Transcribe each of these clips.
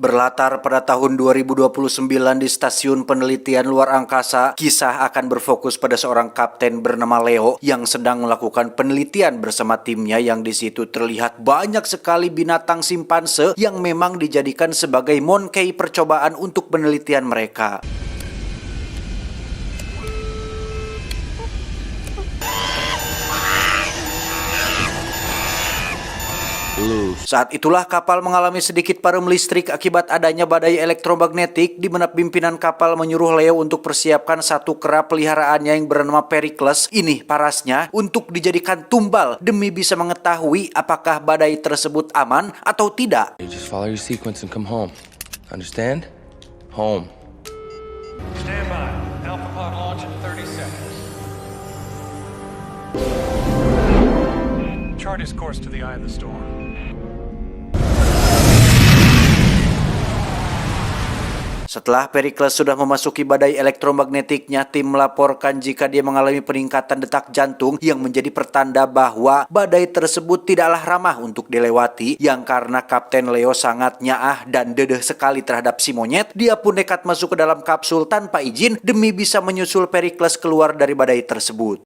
Berlatar pada tahun 2029 di Stasiun Penelitian Luar Angkasa, kisah akan berfokus pada seorang kapten bernama Leo yang sedang melakukan penelitian bersama timnya yang di situ terlihat banyak sekali binatang simpanse yang memang dijadikan sebagai monkey percobaan untuk penelitian mereka. Saat itulah kapal mengalami sedikit padam listrik akibat adanya badai elektromagnetik di mana pimpinan kapal menyuruh Leo untuk persiapkan satu kera peliharaannya yang bernama Pericles ini parasnya untuk dijadikan tumbal demi bisa mengetahui apakah badai tersebut aman atau tidak. You just follow your sequence and come home. Understand? Home. Stand by. Alpha pod launch in 30 seconds. Chart his course to the eye of the storm. Setelah Pericles sudah memasuki badai elektromagnetiknya, tim melaporkan jika dia mengalami peningkatan detak jantung yang menjadi pertanda bahwa badai tersebut tidaklah ramah untuk dilewati, yang karena Kapten Leo sangat nyaah dan dedeh sekali terhadap si monyet, dia pun nekat masuk ke dalam kapsul tanpa izin demi bisa menyusul Pericles keluar dari badai tersebut.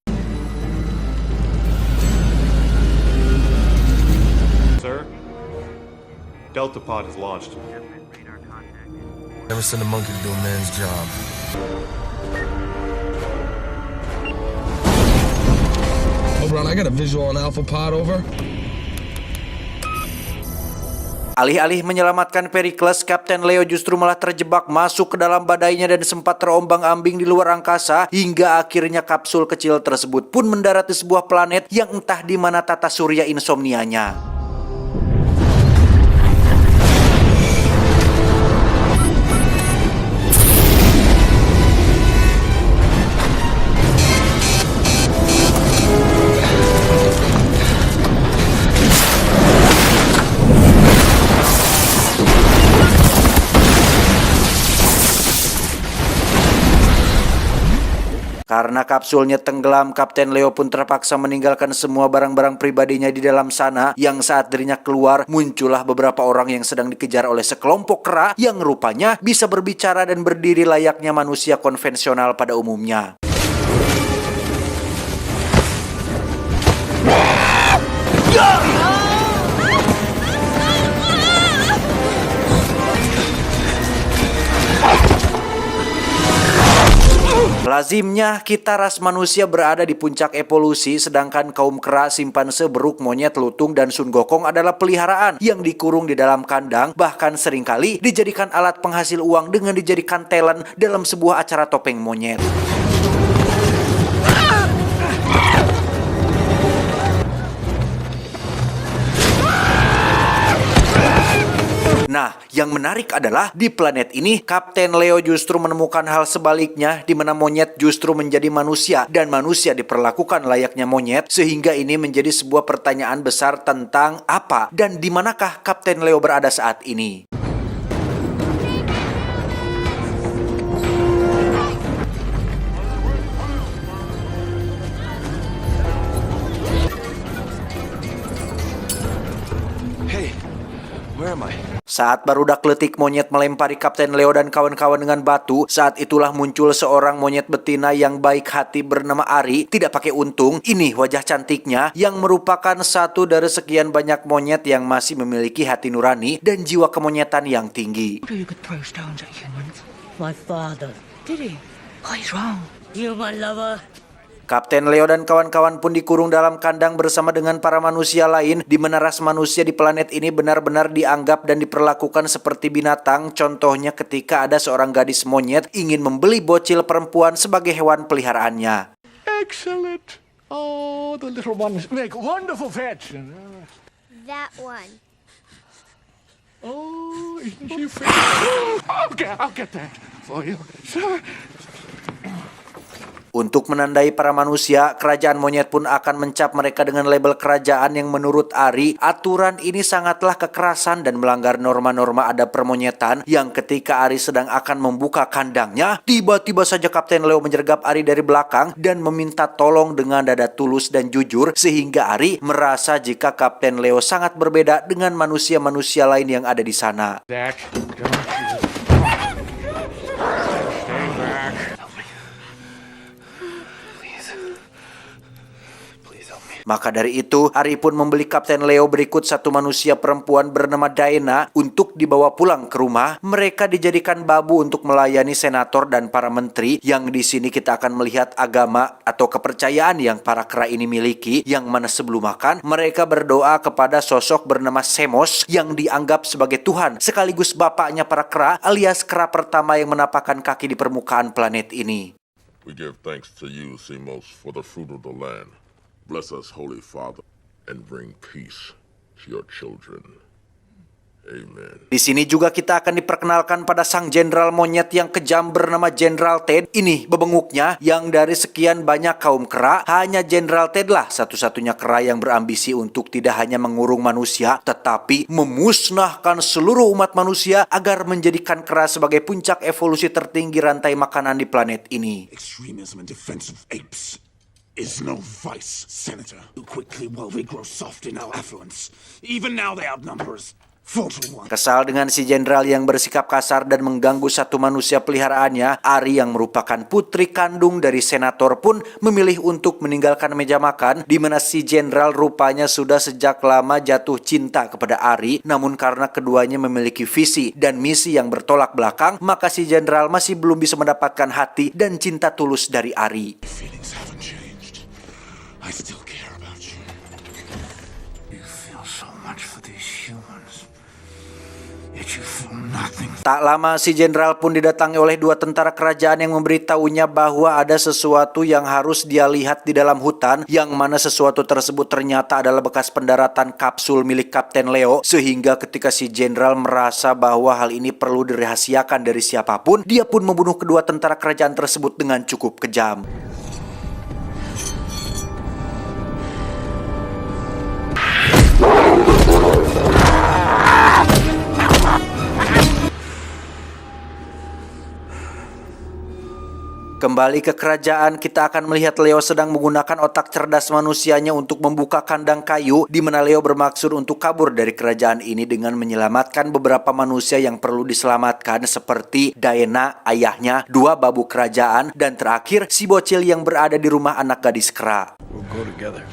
Sir, Delta Pod is launched. Never send a monkey to do a man's job. Hold on, I got a visual on Alpha Pod, over. Alih-alih menyelamatkan Pericles, Kapten Leo justru malah terjebak masuk ke dalam badainya dan sempat terombang-ambing di luar angkasa hingga akhirnya kapsul kecil tersebut pun mendarat di sebuah planet yang entah di mana tata surya insomnianya. Karena kapsulnya tenggelam, Kapten Leo pun terpaksa meninggalkan semua barang-barang pribadinya di dalam sana, yang saat dirinya keluar, muncullah beberapa orang yang sedang dikejar oleh sekelompok kera yang rupanya bisa berbicara dan berdiri layaknya manusia konvensional pada umumnya. Lazimnya kita ras manusia berada di puncak evolusi, sedangkan kaum kera, simpanse, beruk, monyet, lutung, dan Sun Gokong adalah peliharaan yang dikurung di dalam kandang, bahkan seringkali dijadikan alat penghasil uang dengan dijadikan talent dalam sebuah acara topeng monyet. Nah, yang menarik adalah di planet ini Kapten Leo justru menemukan hal sebaliknya, di mana monyet justru menjadi manusia dan manusia diperlakukan layaknya monyet, sehingga ini menjadi sebuah pertanyaan besar tentang apa dan di manakah Kapten Leo berada saat ini. Hey, where am I? Saat barudak letik monyet melempari Kapten Leo dan kawan-kawan dengan batu, saat itulah muncul seorang monyet betina yang baik hati bernama Ari. Tidak pakai untung, ini wajah cantiknya yang merupakan satu dari sekian banyak monyet yang masih memiliki hati nurani dan jiwa kemonyetan yang tinggi. You could throw stones at humans. My father. Did he? Oh, he's wrong. You my lover. Kapten Leo dan kawan-kawan pun dikurung dalam kandang bersama dengan para manusia lain, di mana ras manusia di planet ini benar-benar dianggap dan diperlakukan seperti binatang. Contohnya ketika ada seorang gadis monyet ingin membeli bocil perempuan sebagai hewan peliharaannya. Excellent. Oh, the little ones make wonderful pets. That one. Oh, isn't she pretty? Okay, I'll get that for you. Untuk menandai para manusia, kerajaan monyet pun akan mencap mereka dengan label kerajaan yang menurut Ari, aturan ini sangatlah kekerasan dan melanggar norma-norma adab permonyetan, yang ketika Ari sedang akan membuka kandangnya, tiba-tiba saja Kapten Leo menyergap Ari dari belakang dan meminta tolong dengan dada tulus dan jujur, sehingga Ari merasa jika Kapten Leo sangat berbeda dengan manusia-manusia lain yang ada di sana. Zach, Stay back. Maka dari itu, Ari pun membeli Kapten Leo berikut satu manusia perempuan bernama Diana untuk dibawa pulang ke rumah. Mereka dijadikan babu untuk melayani senator dan para menteri, yang di sini kita akan melihat agama atau kepercayaan yang para kera ini miliki, yang mana sebelum makan mereka berdoa kepada sosok bernama Semos yang dianggap sebagai Tuhan sekaligus bapaknya para kera, alias kera pertama yang menapakkan kaki di permukaan planet ini. We give thanks to you, Semos, for the fruit of the land. Bless us, Holy Father, and bring peace to your children. Amen. Di sini juga kita akan diperkenalkan pada sang jenderal monyet yang kejam bernama Jenderal Ted. Ini bebenguknya yang dari sekian banyak kaum kera, hanya Jenderal Ted lah satu-satunya kera yang berambisi untuk tidak hanya mengurung manusia, tetapi memusnahkan seluruh umat manusia agar menjadikan kera sebagai puncak evolusi tertinggi rantai makanan di planet ini. Extremism and defense of apes is no vice, Senator. Too quickly while they grow soft in our affluence. Even now they outnumber us 4-1. Kesal dengan si jenderal yang bersikap kasar dan mengganggu satu manusia peliharaannya, Ari yang merupakan putri kandung dari senator pun memilih untuk meninggalkan meja makan, di mana si jenderal rupanya sudah sejak lama jatuh cinta kepada Ari. Namun karena keduanya memiliki visi dan misi yang bertolak belakang, maka si jenderal masih belum bisa mendapatkan hati dan cinta tulus dari Ari. Feelings haven't changed. I still care about you. You feel so much for these humans. Yet you feel nothing. Tak lama si jenderal pun didatangi oleh dua tentara kerajaan yang memberitahunya bahwa ada sesuatu yang harus dia lihat di dalam hutan, yang mana sesuatu tersebut ternyata adalah bekas pendaratan kapsul milik Kapten Leo, sehingga ketika si jenderal merasa bahwa hal ini perlu dirahasiakan dari siapapun, dia pun membunuh kedua tentara kerajaan tersebut dengan cukup kejam. Kembali ke kerajaan, kita akan melihat Leo sedang menggunakan otak cerdas manusianya untuk membuka kandang kayu, di mana Leo bermaksud untuk kabur dari kerajaan ini dengan menyelamatkan beberapa manusia yang perlu diselamatkan, seperti Diana, ayahnya, dua babu kerajaan, dan terakhir si bocil yang berada di rumah anak gadis kera. We'll go together.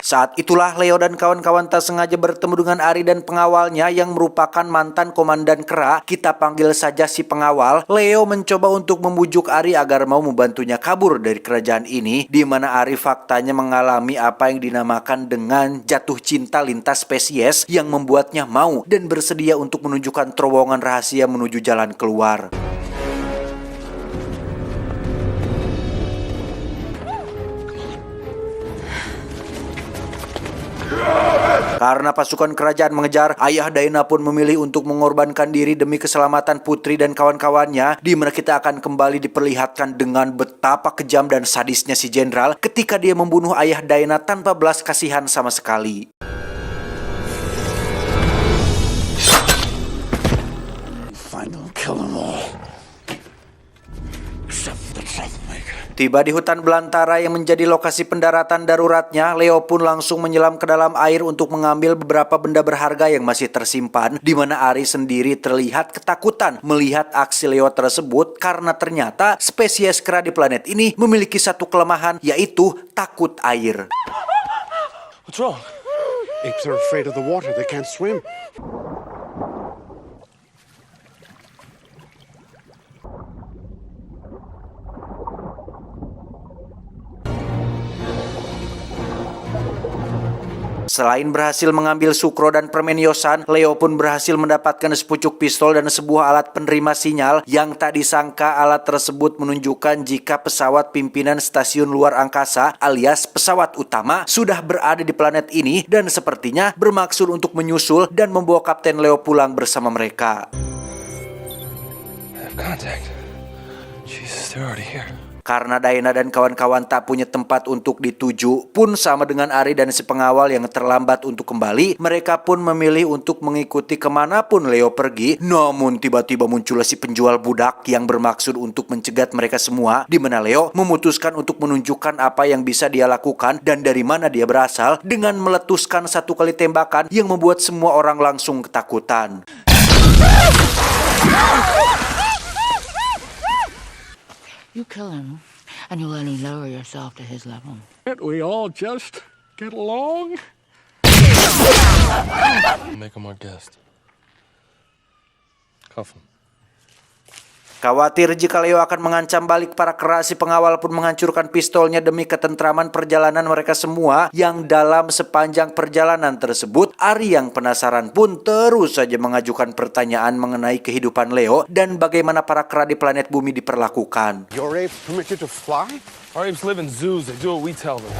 Saat itulah Leo dan kawan-kawan tak sengaja bertemu dengan Ari dan pengawalnya yang merupakan mantan komandan kera. Kita panggil saja si pengawal. Leo mencoba untuk membujuk Ari agar mau membantunya kabur dari kerajaan ini, di mana Ari faktanya mengalami apa yang dinamakan dengan jatuh cinta lintas spesies, yang membuatnya mau dan bersedia untuk menunjukkan terowongan rahasia menuju jalan keluar. Karena pasukan kerajaan mengejar, ayah Diana pun memilih untuk mengorbankan diri demi keselamatan putri dan kawan-kawannya, di mana kita akan kembali diperlihatkan dengan betapa kejam dan sadisnya si jenderal ketika dia membunuh ayah Diana tanpa belas kasihan sama sekali. Final kill them all. Except for the troublemaker. Tiba di hutan belantara yang menjadi lokasi pendaratan daruratnya, Leo pun langsung menyelam ke dalam air untuk mengambil beberapa benda berharga yang masih tersimpan, di mana Ari sendiri terlihat ketakutan melihat aksi Leo tersebut, karena ternyata spesies kera di planet ini memiliki satu kelemahan, yaitu takut air. What's wrong? Apes are afraid of the water. They can't swim. Selain berhasil mengambil sukro dan permen yosan, Leo pun berhasil mendapatkan sepucuk pistol dan sebuah alat penerima sinyal, yang tak disangka alat tersebut menunjukkan jika pesawat pimpinan stasiun luar angkasa alias pesawat utama sudah berada di planet ini dan sepertinya bermaksud untuk menyusul dan membawa Kapten Leo pulang bersama mereka. I have contact. Jesus, they're already here. Karena Diana dan kawan-kawan tak punya tempat untuk dituju, pun sama dengan Ari dan si pengawal yang terlambat untuk kembali, mereka pun memilih untuk mengikuti kemanapun Leo pergi. Namun tiba-tiba muncullah si penjual budak yang bermaksud untuk mencegat mereka semua, di mana Leo memutuskan untuk menunjukkan apa yang bisa dia lakukan dan dari mana dia berasal dengan meletuskan satu kali tembakan yang membuat semua orang langsung ketakutan. You kill him, and you'll only lower yourself to his level. Can't we all just get along? Make him our guest. Cuff him. Khawatir jika Leo akan mengancam balik para kera, si pengawal pun menghancurkan pistolnya demi ketentraman perjalanan mereka semua. Yang dalam sepanjang perjalanan tersebut, Ari yang penasaran pun terus saja mengajukan pertanyaan mengenai kehidupan Leo dan bagaimana para kera di planet bumi diperlakukan. Your apes permit you to fly? Our apes live in zoos. They do what we tell them.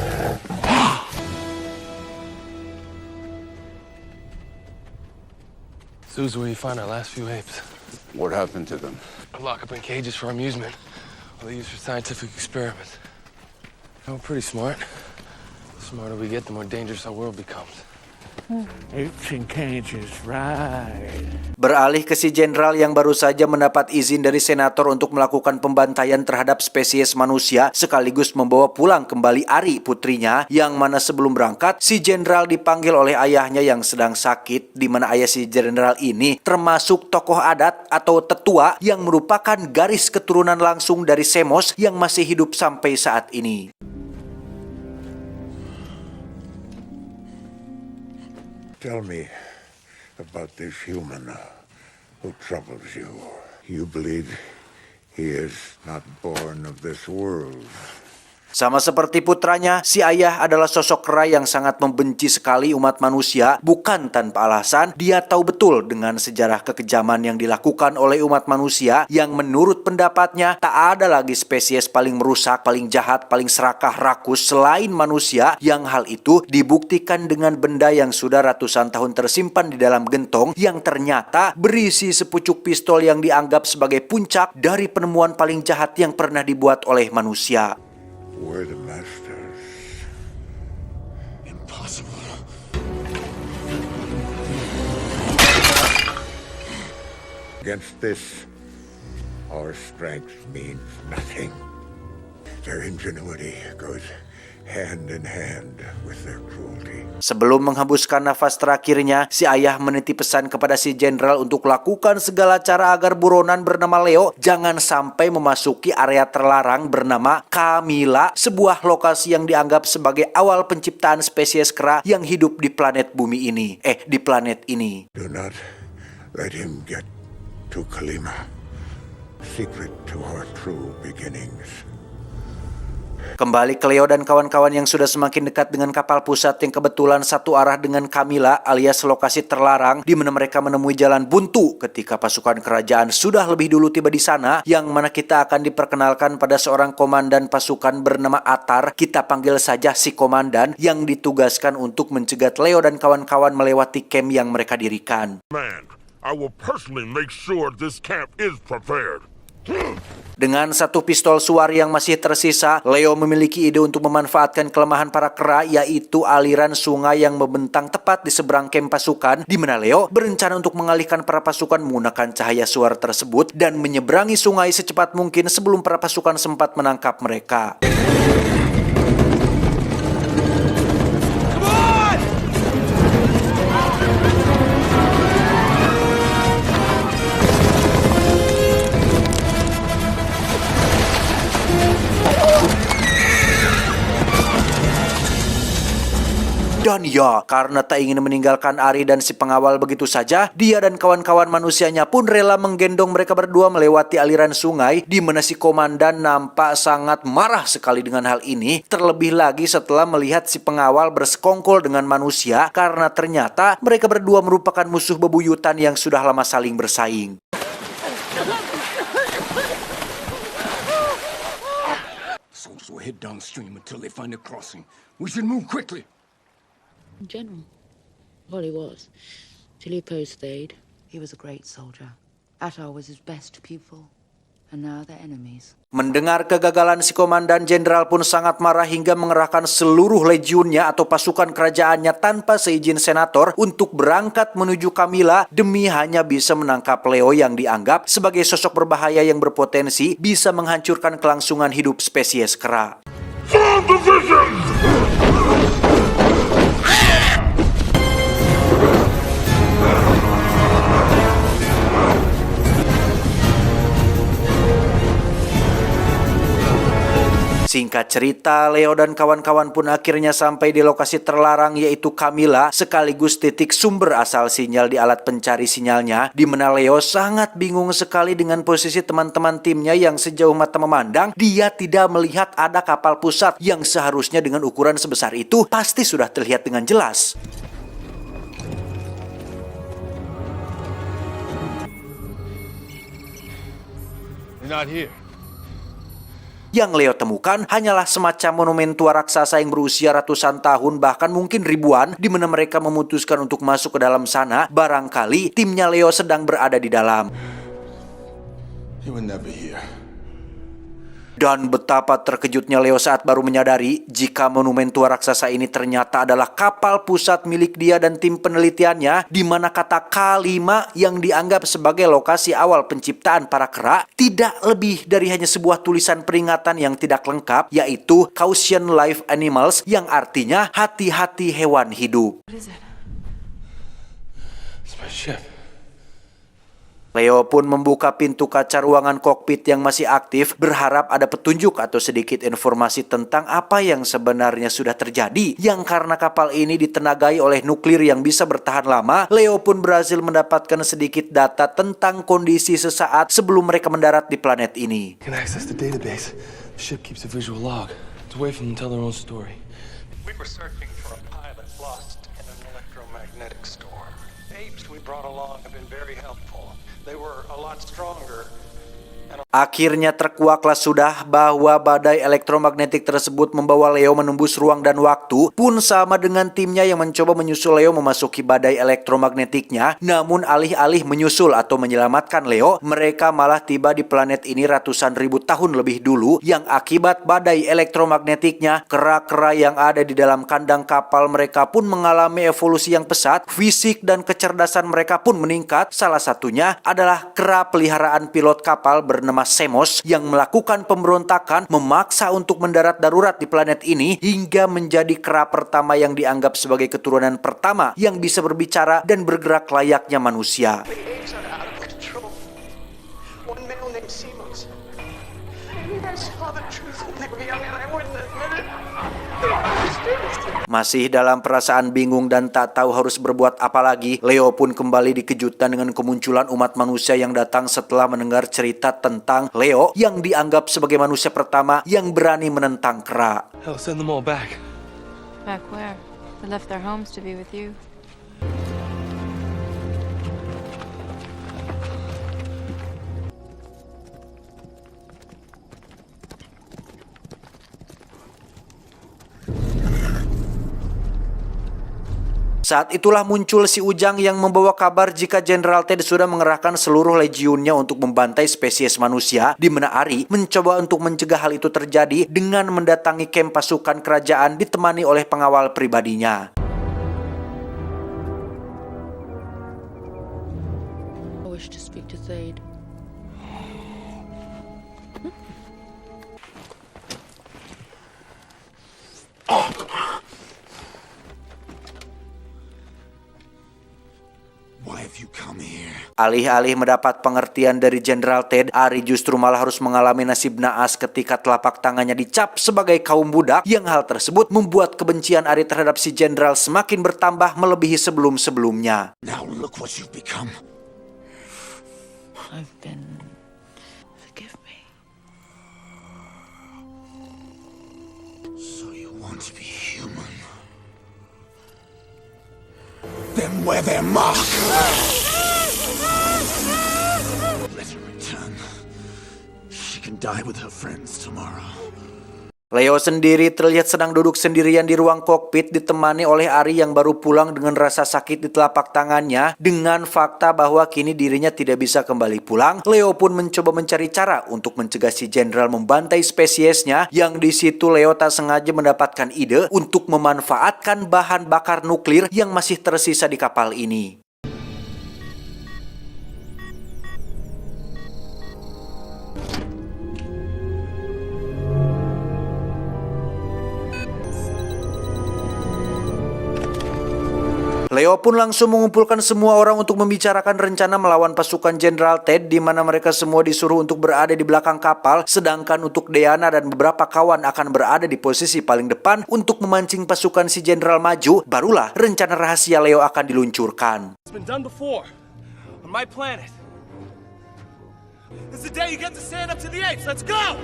Zoos where you find our last few apes. What happened to them? Lock up in cages for amusement, or they use for scientific experiments. We're pretty smart. The smarter we get, the more dangerous our world becomes. Apes in cages, right. Beralih ke si jenderal yang baru saja mendapat izin dari senator untuk melakukan pembantaian terhadap spesies manusia, sekaligus membawa pulang kembali Ari putrinya, yang mana sebelum berangkat si jenderal dipanggil oleh ayahnya yang sedang sakit, di mana ayah si jenderal ini termasuk tokoh adat atau tetua yang merupakan garis keturunan langsung dari Semos yang masih hidup sampai saat ini. Tell me about this human who troubles you. You believe he is not born of this world. Sama seperti putranya, si ayah adalah sosok kera yang sangat membenci sekali umat manusia. Bukan tanpa alasan, dia tahu betul dengan sejarah kekejaman yang dilakukan oleh umat manusia, yang menurut pendapatnya tak ada lagi spesies paling merusak, paling jahat, paling serakah rakus selain manusia, yang hal itu dibuktikan dengan benda yang sudah ratusan tahun tersimpan di dalam gentong yang ternyata berisi sepucuk pistol yang dianggap sebagai puncak dari penemuan paling jahat yang pernah dibuat oleh manusia. We're the masters. Impossible. Against this, our strength means nothing. Their ingenuity goes hand in hand with their cruelty. Sebelum menghembuskan nafas terakhirnya, si ayah menitip pesan kepada si jenderal untuk lakukan segala cara agar buronan bernama Leo jangan sampai memasuki area terlarang bernama Camilla, sebuah lokasi yang dianggap sebagai awal penciptaan spesies kera yang hidup di planet bumi ini. Di planet ini. Do not let him get to Kalima, secret to our true beginnings. Kembali ke Leo dan kawan-kawan yang sudah semakin dekat dengan kapal pusat yang kebetulan satu arah dengan Camilla alias lokasi terlarang, di mana mereka menemui jalan buntu ketika pasukan kerajaan sudah lebih dulu tiba di sana, yang mana kita akan diperkenalkan pada seorang komandan pasukan bernama Atar. Kita panggil saja si komandan yang ditugaskan untuk mencegat Leo dan kawan-kawan melewati camp yang mereka dirikan. Man, I will personally make sure this camp is prepared. Dengan satu pistol suar yang masih tersisa, Leo memiliki ide untuk memanfaatkan kelemahan para kera, yaitu aliran sungai yang membentang tepat di seberang kamp pasukan, di mana Leo berencana untuk mengalihkan para pasukan menggunakan cahaya suar tersebut dan menyeberangi sungai secepat mungkin sebelum para pasukan sempat menangkap mereka. Dan ya, karena tak ingin meninggalkan Ari dan si pengawal begitu saja, dia dan kawan-kawan manusianya pun rela menggendong mereka berdua melewati aliran sungai, di mana si komandan nampak sangat marah sekali dengan hal ini, terlebih lagi setelah melihat si pengawal bersekongkol dengan manusia, karena ternyata mereka berdua merupakan musuh bebuyutan yang sudah lama saling bersaing. Soldiers will head downstream until they find a crossing. We should move quickly. General. Well, he was. Till he opposed Thade. He was a great soldier. Attar was his best pupil. and now they're enemies. Mendengar kegagalan si komandan jenderal pun sangat marah hingga mengerahkan seluruh legiunnya atau pasukan kerajaannya tanpa seizin senator untuk berangkat menuju Camilla demi hanya bisa menangkap Leo yang dianggap sebagai sosok berbahaya yang berpotensi bisa menghancurkan kelangsungan hidup spesies kera. Singkat cerita, Leo dan kawan-kawan pun akhirnya sampai di lokasi terlarang yaitu Camilla, sekaligus titik sumber asal sinyal di alat pencari sinyalnya, di mana Leo sangat bingung sekali dengan posisi teman-teman timnya yang sejauh mata memandang, dia tidak melihat ada kapal pusat yang seharusnya dengan ukuran sebesar itu pasti sudah terlihat dengan jelas. They're not here. Yang Leo temukan hanyalah semacam monumen tua raksasa yang berusia ratusan tahun bahkan mungkin ribuan, di mana mereka memutuskan untuk masuk ke dalam sana. Barangkali timnya Leo sedang berada di dalam. You were never here. Dan betapa terkejutnya Leo saat baru menyadari jika monumen tua raksasa ini ternyata adalah kapal pusat milik dia dan tim penelitiannya, di mana kata K5 yang dianggap sebagai lokasi awal penciptaan para kera tidak lebih dari hanya sebuah tulisan peringatan yang tidak lengkap, yaitu Caution Live Animals, yang artinya hati-hati hewan hidup. It's my ship. Leo pun membuka pintu kaca ruangan kokpit yang masih aktif, berharap ada petunjuk atau sedikit informasi tentang apa yang sebenarnya sudah terjadi. Yang karena kapal ini ditenagai oleh nuklir yang bisa bertahan lama, Leo pun berhasil mendapatkan sedikit data tentang kondisi sesaat sebelum mereka mendarat di planet ini. Can access the database. The ship keeps a visual log. It's a way for them to tell their own story. We were searching for a pilot lost in an electromagnetic storm. Apes we brought along have been very helpful. They were a lot stronger. Akhirnya terkuaklah sudah bahwa badai elektromagnetik tersebut membawa Leo menembus ruang dan waktu, pun sama dengan timnya yang mencoba menyusul Leo memasuki badai elektromagnetiknya. Namun alih-alih menyusul atau menyelamatkan Leo, mereka malah tiba di planet ini ratusan ribu tahun lebih dulu, yang akibat badai elektromagnetiknya, kera-kera yang ada di dalam kandang kapal mereka pun mengalami evolusi yang pesat, fisik dan kecerdasan mereka pun meningkat. Salah satunya adalah kera peliharaan pilot kapal bernama Semos yang melakukan pemberontakan, memaksa untuk mendarat darurat di planet ini hingga menjadi kera pertama yang dianggap sebagai keturunan pertama yang bisa berbicara dan bergerak layaknya manusia. The apes are out of control. One male named Simos. I saw the truth when they were young and I wouldn't admit it. Masih dalam perasaan bingung dan tak tahu harus berbuat apa lagi, Leo pun kembali dikejutkan dengan kemunculan umat manusia yang datang setelah mendengar cerita tentang Leo yang dianggap sebagai manusia pertama yang berani menentang kera. Hell, send them all back. Back where? They left their homes to be with you. Saat itulah muncul si Ujang yang membawa kabar jika Jenderal Ted sudah mengerahkan seluruh legiunnya untuk membantai spesies manusia, di mana Ari mencoba untuk mencegah hal itu terjadi dengan mendatangi kamp pasukan kerajaan ditemani oleh pengawal pribadinya. I wish to speak to Thade. Why have you come here? Alih-alih mendapat pengertian dari Jenderal Ted, Ari justru malah harus mengalami nasib naas ketika telapak tangannya dicap sebagai kaum budak, yang hal tersebut membuat kebencian Ari terhadap si Jenderal semakin bertambah melebihi sebelum-sebelumnya. Now look what you've become. I've been... Forgive me. So you want to be human? Then wear their mark! Let her return. She can die with her friends tomorrow. Leo sendiri terlihat sedang duduk sendirian di ruang kokpit ditemani oleh Ari yang baru pulang dengan rasa sakit di telapak tangannya. Dengan fakta bahwa kini dirinya tidak bisa kembali pulang, Leo pun mencoba mencari cara untuk mencegah si jenderal membantai spesiesnya, yang di situ Leo tak sengaja mendapatkan ide untuk memanfaatkan bahan bakar nuklir yang masih tersisa di kapal ini. Leo pun langsung mengumpulkan semua orang untuk membicarakan rencana melawan pasukan Jenderal Ted, di mana mereka semua disuruh untuk berada di belakang kapal, sedangkan untuk Deanna dan beberapa kawan akan berada di posisi paling depan untuk memancing pasukan si Jenderal maju. Barulah rencana rahasia Leo akan diluncurkan. It's been done before on my planet. This is the day you get to stand up to the apes. Let's go!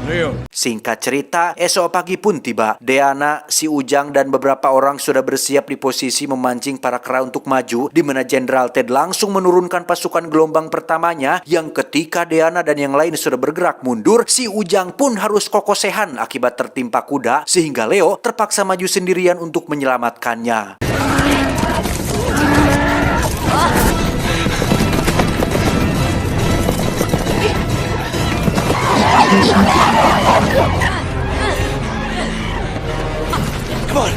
Leo. Singkat cerita, esok pagi pun tiba. Deanna, si Ujang, dan beberapa orang sudah bersiap di posisi memancing para kera untuk maju, di mana Jenderal Ted langsung menurunkan pasukan gelombang pertamanya, yang ketika Deanna dan yang lain sudah bergerak mundur, si Ujang pun harus kokosehan akibat tertimpa kuda, sehingga Leo terpaksa maju sendirian untuk menyelamatkannya. Come on!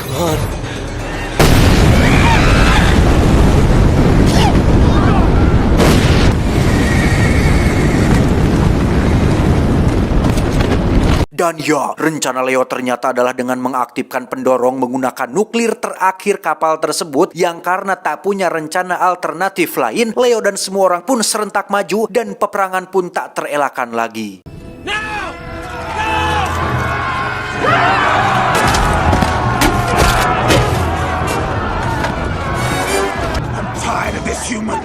Come on! Dan ya, rencana Leo ternyata adalah dengan mengaktifkan pendorong menggunakan nuklir terakhir kapal tersebut, yang karena tak punya rencana alternatif lain, Leo dan semua orang pun serentak maju dan peperangan pun tak terelakkan lagi. Now! I'm tired of this human.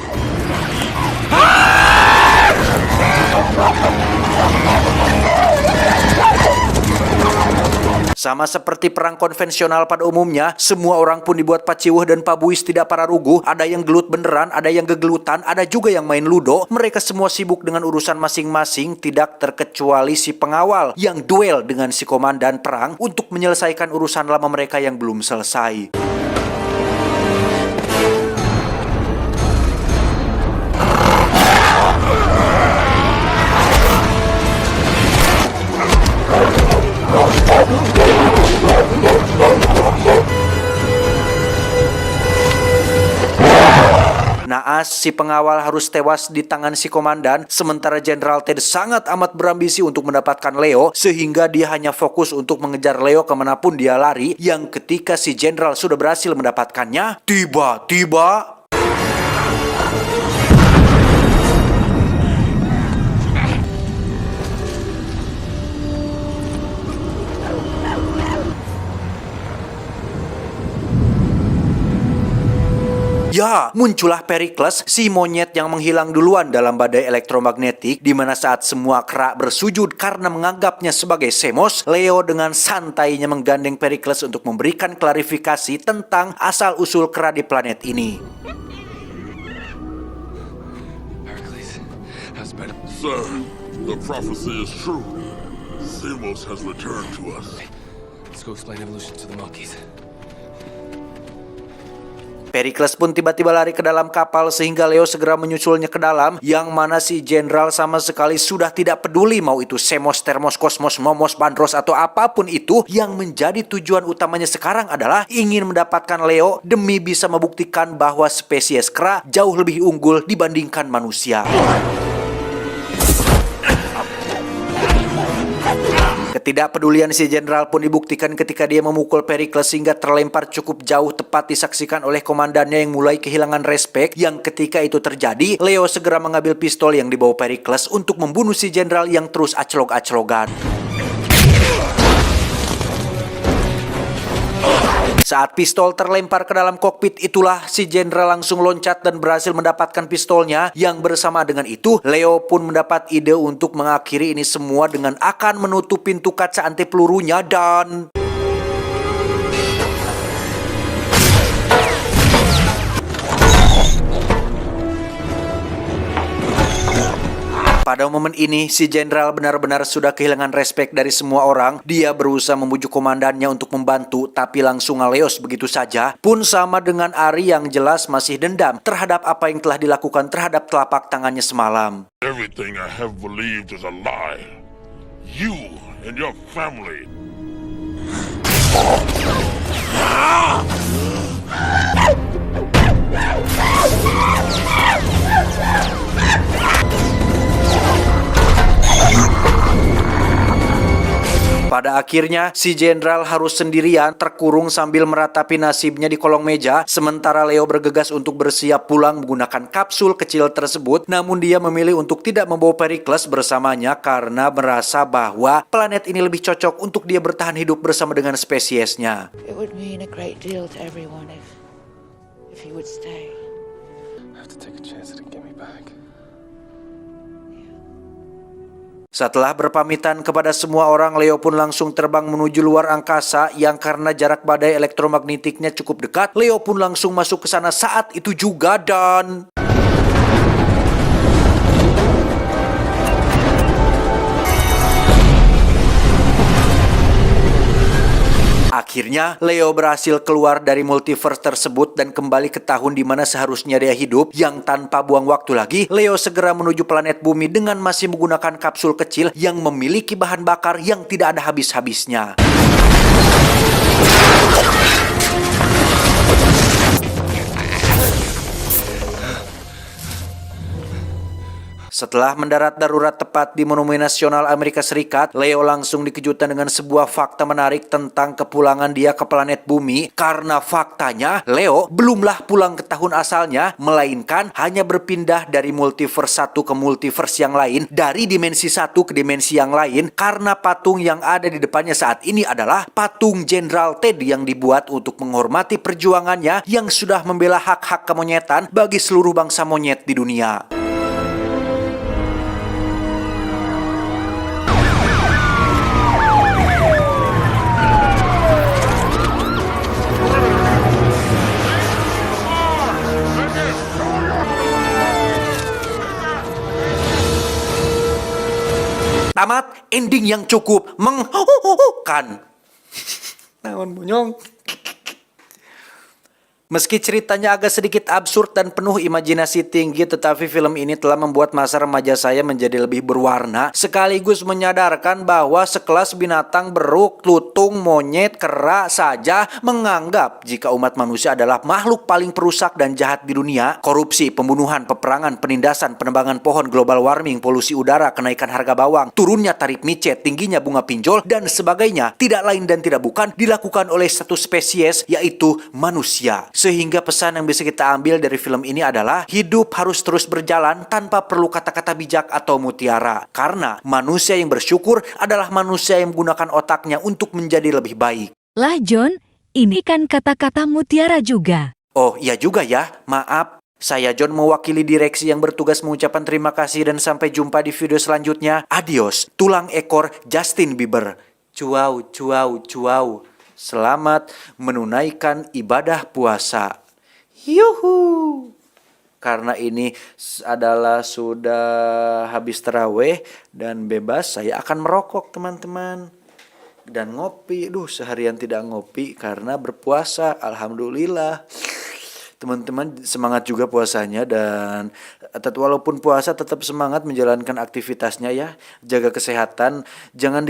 Sama seperti perang konvensional pada umumnya, semua orang pun dibuat paciwuh dan pabuis tidak pararuguh. Ada yang gelut beneran, ada yang gegelutan, ada juga yang main ludo. Mereka semua sibuk dengan urusan masing-masing, tidak terkecuali si pengawal yang duel dengan si komandan perang untuk menyelesaikan urusan lama mereka yang belum selesai. Naas, si pengawal harus tewas di tangan si komandan, sementara Jenderal Ted sangat amat berambisi untuk mendapatkan Leo, sehingga dia hanya fokus untuk mengejar Leo kemanapun dia lari, yang ketika si Jenderal sudah berhasil mendapatkannya, tiba-tiba... Ya, muncullah Pericles, si monyet yang menghilang duluan dalam badai elektromagnetik, di mana saat semua kera bersujud karena menganggapnya sebagai Semos, Leo dengan santainya menggandeng Pericles untuk memberikan klarifikasi tentang asal-usul kera di planet ini. Hercules, how's better? Sir, the prophecy is true. Samos has returned to us. Let's go explain evolution to the monkeys. Pericles pun tiba-tiba lari ke dalam kapal sehingga Leo segera menyusulnya ke dalam, yang mana si jenderal sama sekali sudah tidak peduli mau itu Semos, Termos, Kosmos, Momos, Bandros atau apapun itu. Yang menjadi tujuan utamanya sekarang adalah ingin mendapatkan Leo demi bisa membuktikan bahwa spesies kera jauh lebih unggul dibandingkan manusia. Ketidakpedulian si jenderal pun dibuktikan ketika dia memukul Pericles hingga terlempar cukup jauh, tepat disaksikan oleh komandannya yang mulai kehilangan respek. Yang ketika itu terjadi, Leo segera mengambil pistol yang dibawa Pericles untuk membunuh si jenderal yang terus aclog-aclogan. Saat pistol terlempar ke dalam kokpit, itulah si jenderal langsung loncat dan berhasil mendapatkan pistolnya. Yang bersama dengan itu, Leo pun mendapat ide untuk mengakhiri ini semua dengan akan menutup pintu kaca anti pelurunya dan... Pada momen ini, si jenderal benar-benar sudah kehilangan respek dari semua orang. Dia berusaha membujuk komandannya untuk membantu, tapi langsung ngaleos begitu saja. Pun sama dengan Ari yang jelas masih dendam terhadap apa yang telah dilakukan terhadap telapak tangannya semalam. Everything I have believed is a lie. You and your family. Pada akhirnya, si jenderal harus sendirian terkurung sambil meratapi nasibnya di kolong meja, sementara Leo bergegas untuk bersiap pulang menggunakan kapsul kecil tersebut. Namun dia memilih untuk tidak membawa Pericles bersamanya karena merasa bahwa planet ini lebih cocok untuk dia bertahan hidup bersama dengan spesiesnya. It would mean a great deal to everyone if he would stay. I have to take a chance that he can get me back. Setelah berpamitan kepada semua orang, Leo pun langsung terbang menuju luar angkasa yang karena jarak badai elektromagnetiknya cukup dekat, Leo pun langsung masuk ke sana saat itu juga dan... Akhirnya, Leo berhasil keluar dari multiverse tersebut dan kembali ke tahun di mana seharusnya dia hidup. Yang tanpa buang waktu lagi, Leo segera menuju planet bumi dengan masih menggunakan kapsul kecil yang memiliki bahan bakar yang tidak ada habis-habisnya. Setelah mendarat darurat tepat di Monumen Nasional Amerika Serikat, Leo langsung dikejutkan dengan sebuah fakta menarik tentang kepulangan dia ke planet bumi. Karena faktanya, Leo belumlah pulang ke tahun asalnya, melainkan hanya berpindah dari multiverse satu ke multiverse yang lain, dari dimensi satu ke dimensi yang lain, karena patung yang ada di depannya saat ini adalah patung Jenderal Ted yang dibuat untuk menghormati perjuangannya yang sudah membela hak-hak kemonyetan bagi seluruh bangsa monyet di dunia. Tamat, ending yang cukup menghuhuhukan. Naon bunyong. Meski ceritanya agak sedikit absurd dan penuh imajinasi tinggi, tetapi film ini telah membuat masa remaja saya menjadi lebih berwarna, sekaligus menyadarkan bahwa sekelas binatang beruk, lutung, monyet, kera saja menganggap jika umat manusia adalah makhluk paling perusak dan jahat di dunia. Korupsi, pembunuhan, peperangan, penindasan, penebangan pohon, global warming, polusi udara, kenaikan harga bawang, turunnya tarif micet, tingginya bunga pinjol, dan sebagainya tidak lain dan tidak bukan dilakukan oleh satu spesies, yaitu manusia. Sehingga pesan yang bisa kita ambil dari film ini adalah hidup harus terus berjalan tanpa perlu kata-kata bijak atau mutiara. Karena manusia yang bersyukur adalah manusia yang menggunakan otaknya untuk menjadi lebih baik. Lah John, ini kan kata-kata mutiara juga. Oh iya juga ya, maaf. Saya John mewakili direksi yang bertugas mengucapkan terima kasih dan sampai jumpa di video selanjutnya. Adios, tulang ekor Justin Bieber. Cuau, cuau, cuau. Selamat menunaikan ibadah puasa. Yuhu. Karena ini adalah sudah habis tarawih dan bebas, saya akan merokok teman-teman. Dan ngopi, seharian tidak ngopi karena berpuasa, alhamdulillah. Teman-teman semangat juga puasanya dan walaupun puasa tetap semangat menjalankan aktivitasnya ya. Jaga kesehatan, jangan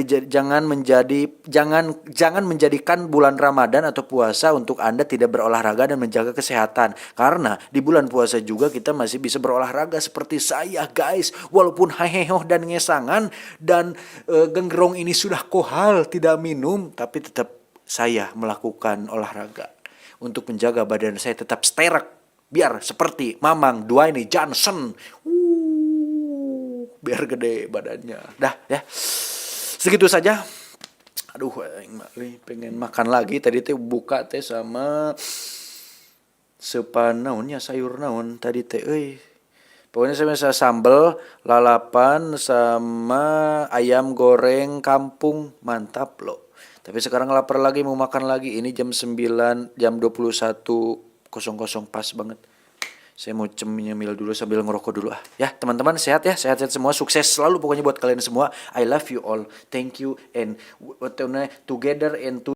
menjadikan bulan Ramadan atau puasa untuk Anda tidak berolahraga dan menjaga kesehatan. Karena di bulan puasa juga kita masih bisa berolahraga seperti saya guys. Walaupun heheho dan ngesangan dan genggerong ini sudah kohal tidak minum, tapi tetap saya melakukan olahraga untuk menjaga badan saya tetap sterek biar seperti Mamang Dwayne Johnson. Biar gede badannya. Dah ya. Segitu saja. Aduh, pengen makan lagi. Tadi teh buka teh sama sepan naonnya sayur naon tadi teh Pokoknya saya sambal, lalapan sama ayam goreng kampung. Mantap loh. Tapi sekarang lapar lagi, mau makan lagi. Ini jam 9, jam 21.00 pas banget. Saya mau nyemil dulu sambil ngerokok dulu ah. Ya teman-teman sehat ya, sehat-sehat semua, sukses selalu pokoknya buat kalian semua. I love you all, thank you and together and